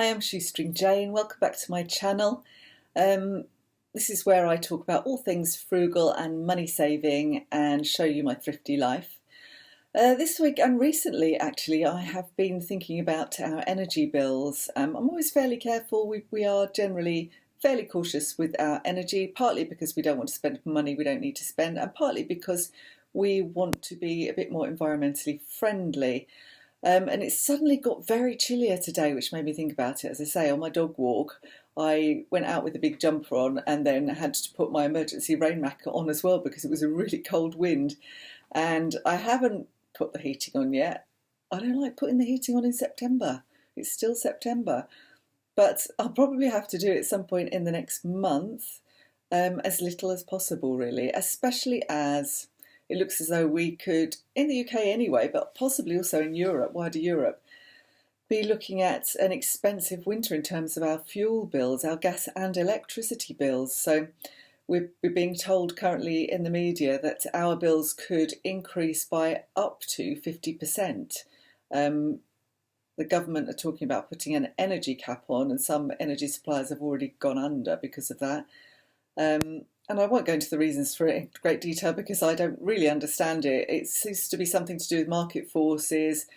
Hi, I'm Shoestring Jane. Welcome back to my channel. Um, this is where I talk about all things frugal and money saving and show you my thrifty life. This week and recently, actually, I have been thinking about our energy bills. I'm always fairly careful. We are generally fairly cautious with our energy, partly because we don't want to spend money we don't need to spend, and partly because we want to be a bit more environmentally friendly. And it suddenly got very chillier today, which made me think about it. As I say, on my dog walk, I went out with a big jumper on and then had to put my emergency rain jacket on as well because it was a really cold wind. And I haven't put the heating on yet. I don't like putting the heating on in September. It's still September. But I'll probably have to do it at some point in the next month, as little as possible, really, especially as it looks as though we could, in the UK anyway, but possibly also in Europe, wider Europe, be looking at an expensive winter in terms of our fuel bills, our gas and electricity bills. So we're being told currently in the media that our bills could increase by up to 50%. The government are talking about putting an energy cap on, and some energy suppliers have already gone under because of that. And I won't go into the reasons for it in great detail because I don't really understand it. It seems to be something to do with market forces,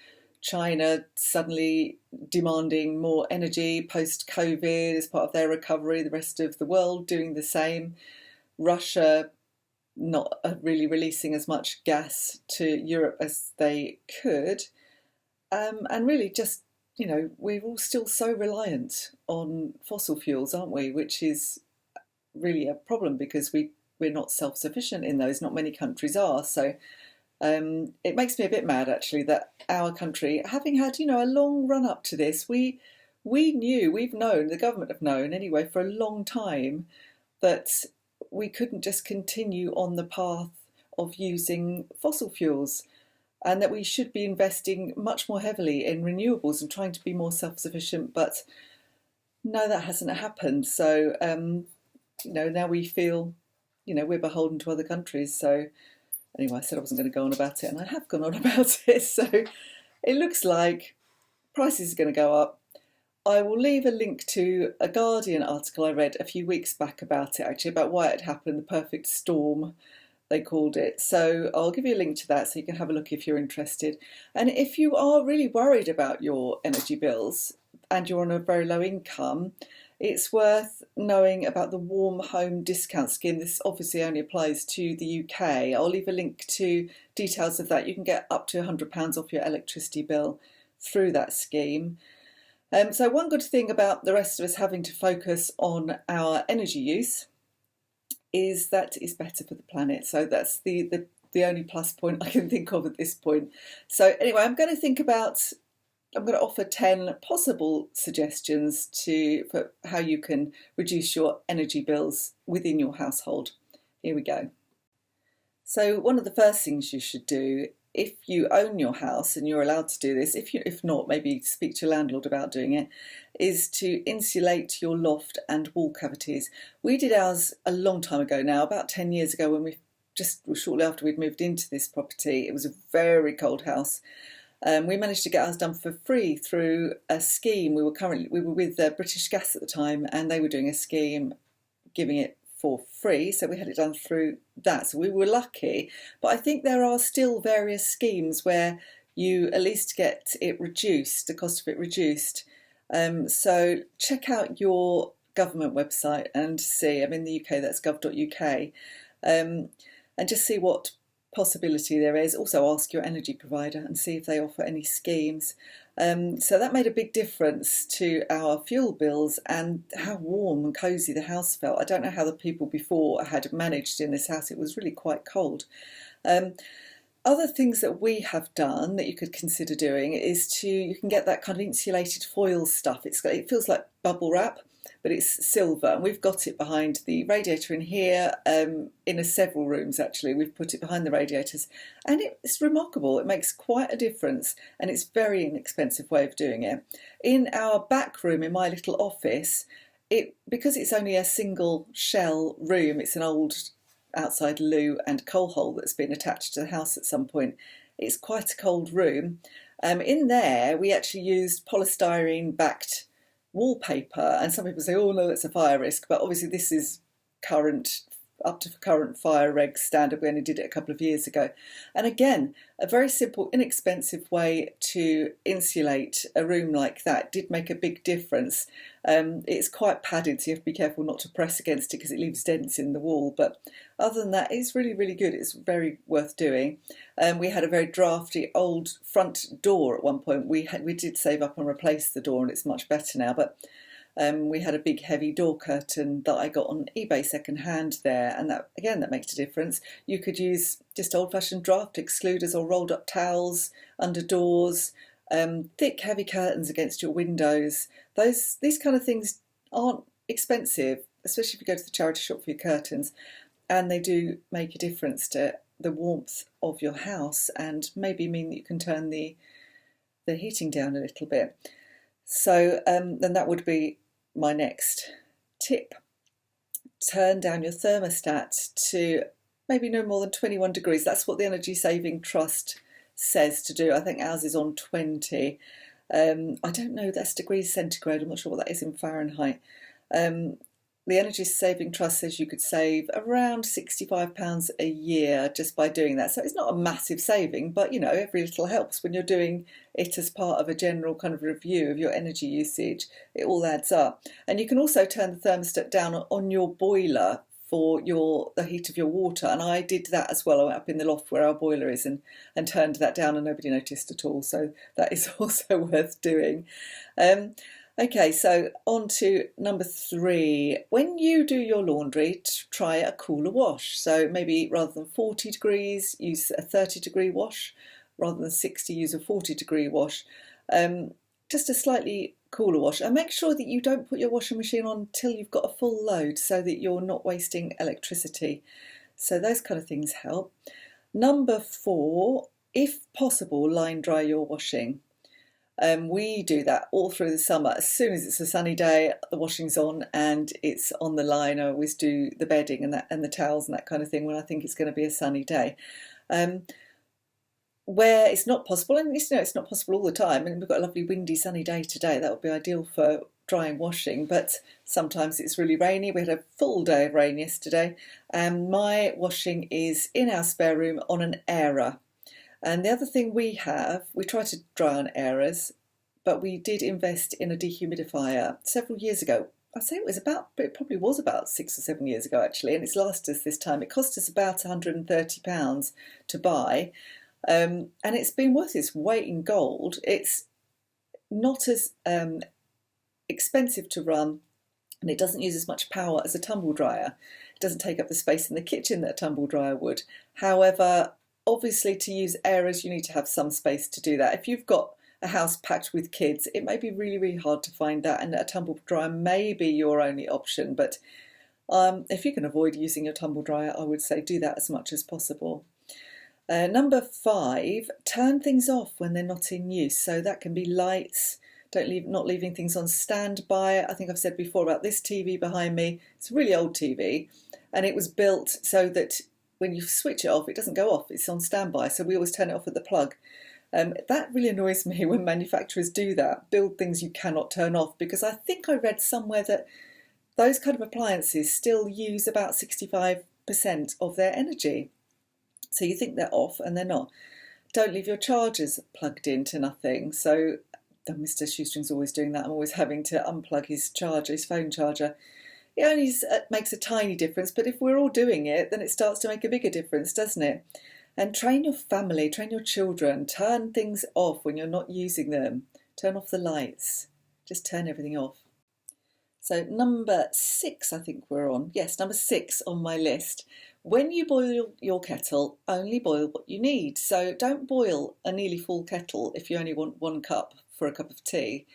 China suddenly demanding more energy post-COVID as part of their recovery, the rest of the world doing the same, Russia not really releasing as much gas to Europe as they could, and really just, we're all still so reliant on fossil fuels, aren't we? Which is really a problem because we're not self-sufficient in those. Not many countries are. So it makes me a bit mad actually that our country, having had a long run up to this, we've known, the government have known anyway for a long time that we couldn't just continue on the path of using fossil fuels, and that we should be investing much more heavily in renewables and trying to be more self-sufficient. But no, that hasn't happened. So now we feel, we're beholden to other countries. So anyway, I said I wasn't going to go on about it, and I have gone on about it. So it looks like prices are going to go up. I will leave a link to a Guardian article I read a few weeks back about it, actually, about why it happened, the perfect storm, they called it. So I'll give you a link to that so you can have a look if you're interested. And if you are really worried about your energy bills and you're on a very low income, it's worth knowing about the Warm Home Discount Scheme. This obviously only applies to the UK. I'll leave a link to details of that. You can get up to £100 off your electricity bill through that scheme. So one good thing about the rest of us having to focus on our energy use is that it's better for the planet. So that's the only plus point I can think of at this point. So anyway, I'm going to offer 10 possible suggestions for how you can reduce your energy bills within your household. Here we go. So one of the first things you should do, if you own your house and you're allowed to do this, if not, maybe speak to your landlord about doing it, is to insulate your loft and wall cavities. We did ours a long time ago now, about 10 years ago, when shortly after we'd moved into this property. It was a very cold house. We managed to get ours done for free through a scheme. We were with British Gas at the time, and they were doing a scheme giving it for free, so we had it done through that. So we were lucky, but I think there are still various schemes where you at least get it reduced, the cost of it reduced. So check out your government website and see. I'm in the UK, that's gov.uk, and just see what possibility there is. Also ask your energy provider and see if they offer any schemes. So that made a big difference to our fuel bills and how warm and cosy the house felt. I don't know how the people before had managed in this house. It was really quite cold. Other things that we have done that you could consider doing is you can get that kind of insulated foil stuff. It feels like bubble wrap, but it's silver, and we've got it behind the radiator in here, in several rooms actually. We've put it behind the radiators, and it's remarkable. It makes quite a difference, and it's a very inexpensive way of doing it. In our back room, in my little office, because it's only a single shell room, it's an old outside loo and coal hole that's been attached to the house at some point. It's quite a cold room. In there, we actually used polystyrene backed wallpaper, and some people say, oh no, that's a fire risk, but obviously this is current, up to current fire reg standard. We only did it a couple of years ago. And again, a very simple, inexpensive way to insulate a room like that did make a big difference. It's quite padded, so you have to be careful not to press against it because it leaves dents in the wall. But other than that, it's really, really good. It's very worth doing. We had a very drafty old front door at one point. We did save up and replace the door, and it's much better now. But we had a big heavy door curtain that I got on eBay second hand there, and that again, that makes a difference. You could use just old-fashioned draft excluders or rolled up towels under doors, thick heavy curtains against your windows. These kind of things aren't expensive, especially if you go to the charity shop for your curtains, and they do make a difference to the warmth of your house and maybe mean that you can turn the heating down a little bit. So then that would be my next tip. Turn down your thermostat to maybe no more than 21 degrees. That's what the Energy Saving Trust says to do. I think ours is on 20. I don't know, that's degrees centigrade. I'm not sure what that is in Fahrenheit. The Energy Saving Trust says you could save around £65 a year just by doing that. So it's not a massive saving, but you know, every little helps when you're doing it as part of a general kind of review of your energy usage. It all adds up. And you can also turn the thermostat down on your boiler for the heat of your water. And I did that as well. I went up in the loft where our boiler is and turned that down, and nobody noticed at all. So that is also worth doing. Okay, so on to number 3. When you do your laundry, try a cooler wash. So maybe rather than 40 degrees, use a 30-degree wash. Rather than 60, use a 40-degree wash. Just a slightly cooler wash. And make sure that you don't put your washing machine on until you've got a full load so that you're not wasting electricity. So those kind of things help. Number 4, if possible, line dry your washing. We do that all through the summer. As soon as it's a sunny day, the washing's on and it's on the line. I always do the bedding and the towels and that kind of thing when I think it's going to be a sunny day. Where it's not possible, and it's not possible all the time, and we've got a lovely windy sunny day today, that would be ideal for drying washing, but sometimes it's really rainy. We had a full day of rain yesterday, and my washing is in our spare room on an airer. And the other thing we try to dry on airers, but we did invest in a dehumidifier several years ago. I'd say it probably was about 6 or 7 years ago actually, and it's lasted us this time. It cost us about £130 to buy, and it's been worth its weight in gold. It's not as expensive to run, and it doesn't use as much power as a tumble dryer. It doesn't take up the space in the kitchen that a tumble dryer would. However, obviously, to use airers, you need to have some space to do that. If you've got a house packed with kids, it may be really, really hard to find that, and a tumble dryer may be your only option. But if you can avoid using your tumble dryer, I would say do that as much as possible. Number 5, turn things off when they're not in use. So that can be lights. Not leaving things on standby. I think I've said before about this TV behind me. It's a really old TV, and it was built so that when you switch it off, it doesn't go off, it's on standby, so we always turn it off at the plug. That really annoys me when manufacturers do that, build things you cannot turn off, because I think I read somewhere that those kind of appliances still use about 65% of their energy. So you think they're off and they're not. Don't leave your chargers plugged into nothing. So Mr. Shoestring's always doing that. I'm always having to unplug his phone charger. It only makes a tiny difference, but if we're all doing it, then it starts to make a bigger difference, doesn't it? And train your family, train your children, turn things off when you're not using them. Turn off the lights. Just turn everything off. So number 6, I think we're on. Yes, number 6 on my list. When you boil your kettle, only boil what you need. So don't boil a nearly full kettle if you only want 1 cup for a cup of tea.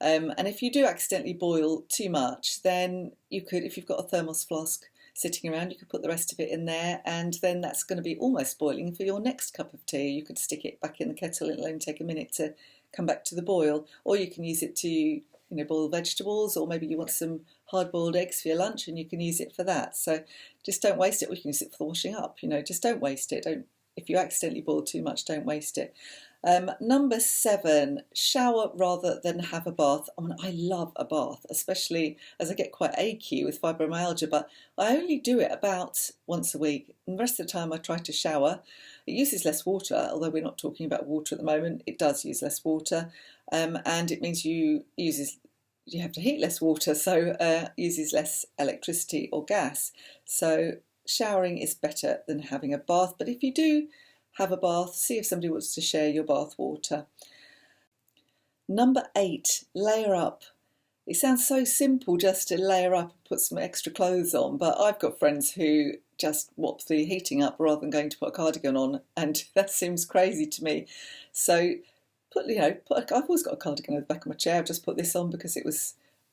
And if you do accidentally boil too much, then you could, if you've got a thermos flask sitting around, you could put the rest of it in there, and then that's going to be almost boiling for your next cup of tea. You could stick it back in the kettle. It'll only take a minute to come back to the boil, or you can use it to boil vegetables, or maybe you want some hard-boiled eggs for your lunch and you can use it for that. So just don't waste it. We can use it for the washing up. Just don't waste it. If you accidentally boil too much, don't waste it. Number 7, shower rather than have a bath. I mean, I love a bath, especially as I get quite achy with fibromyalgia, but I only do it about once a week. And the rest of the time I try to shower. It uses less water, although we're not talking about water at the moment. It does use less water, and it means you have to heat less water, so uses less electricity or gas. So showering is better than having a bath, but if you do have a bath, see if somebody wants to share your bath water. Number 8, layer up. It sounds so simple just to layer up and put some extra clothes on, but I've got friends who just whop the heating up rather than going to put a cardigan on, and that seems crazy to me. So I've always got a cardigan at the back of my chair. I've just put this on because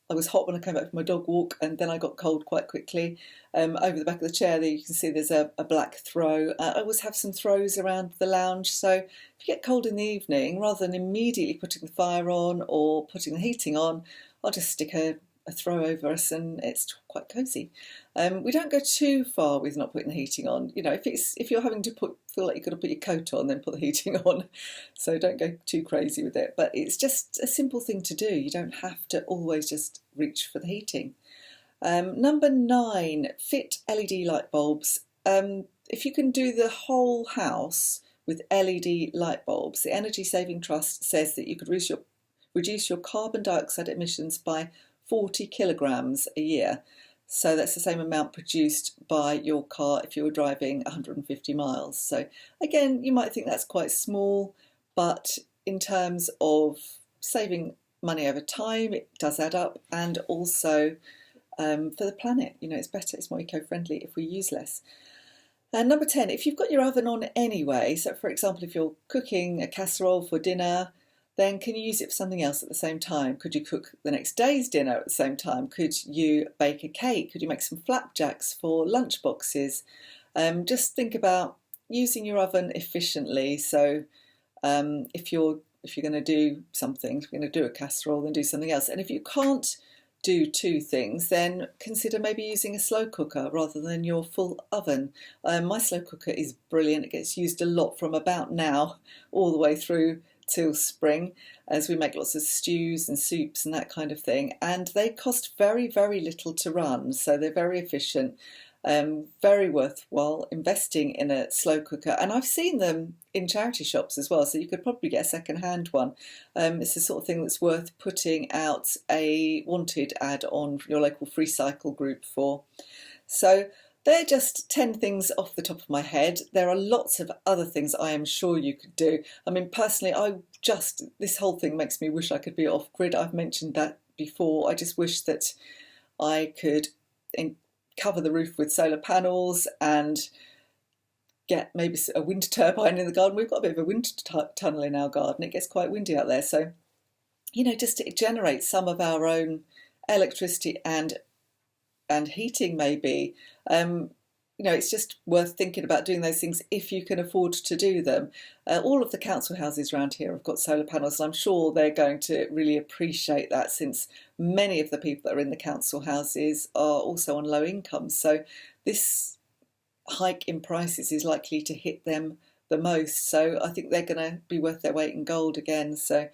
I was hot when I came back from my dog walk, and then I got cold quite quickly. Over the back of the chair there you can see there's a black throw. I always have some throws around the lounge, so if you get cold in the evening, rather than immediately putting the fire on or putting the heating on, I'll just stick a throw over us, and it's quite cosy. We don't go too far with not putting the heating on. If you're having to feel like you've got to put your coat on, then put the heating on. So don't go too crazy with it. But it's just a simple thing to do. You don't have to always just reach for the heating. Number 9, fit LED light bulbs. If you can do the whole house with LED light bulbs, the Energy Saving Trust says that you could reduce your carbon dioxide emissions by 40 kilograms a year. So that's the same amount produced by your car if you were driving 150 miles. So again, you might think that's quite small, but in terms of saving money over time, it does add up, and also for the planet, it's better, it's more eco-friendly if we use less. And number 10, if you've got your oven on anyway, so for example, if you're cooking a casserole for dinner, then can you use it for something else at the same time? Could you cook the next day's dinner at the same time? Could you bake a cake? Could you make some flapjacks for lunch boxes? Just think about using your oven efficiently. So if you're going to do something, if you're going to do a casserole, then do something else. And if you can't do 2 things, then consider maybe using a slow cooker rather than your full oven. My slow cooker is brilliant. It gets used a lot from about now all the way through till spring, as we make lots of stews and soups and that kind of thing, and they cost very, very little to run, so they're very efficient. Very worthwhile investing in a slow cooker, and I've seen them in charity shops as well, so you could probably get a second-hand one. It's the sort of thing that's worth putting out a wanted ad on your local free cycle group for. So they're just 10 things off the top of my head. There are lots of other things I am sure you could do. I mean, personally, this whole thing makes me wish I could be off grid. I've mentioned that before. I just wish that I could cover the roof with solar panels and get maybe a wind turbine in the garden. We've got a bit of a wind tunnel in our garden. It gets quite windy out there. So, just to generate some of our own electricity and heating maybe. It's just worth thinking about doing those things if you can afford to do them. All of the council houses around here have got solar panels, and I'm sure they're going to really appreciate that, since many of the people that are in the council houses are also on low incomes. So this hike in prices is likely to hit them the most. So I think they're going to be worth their weight in gold again. So.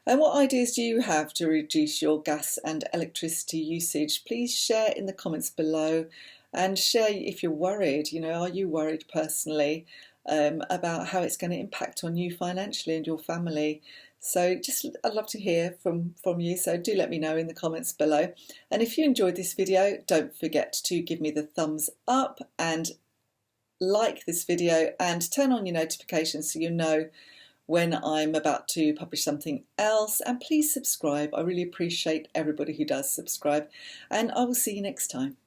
And what ideas do you have to reduce your gas and electricity usage? Please share in the comments below, and share if you're worried. Are you worried personally about how it's going to impact on you financially and your family? So I'd love to hear from you. So do let me know in the comments below. And if you enjoyed this video, don't forget to give me the thumbs up and like this video, and turn on your notifications so you know when I'm about to publish something else. And please subscribe. I really appreciate everybody who does subscribe, and I will see you next time.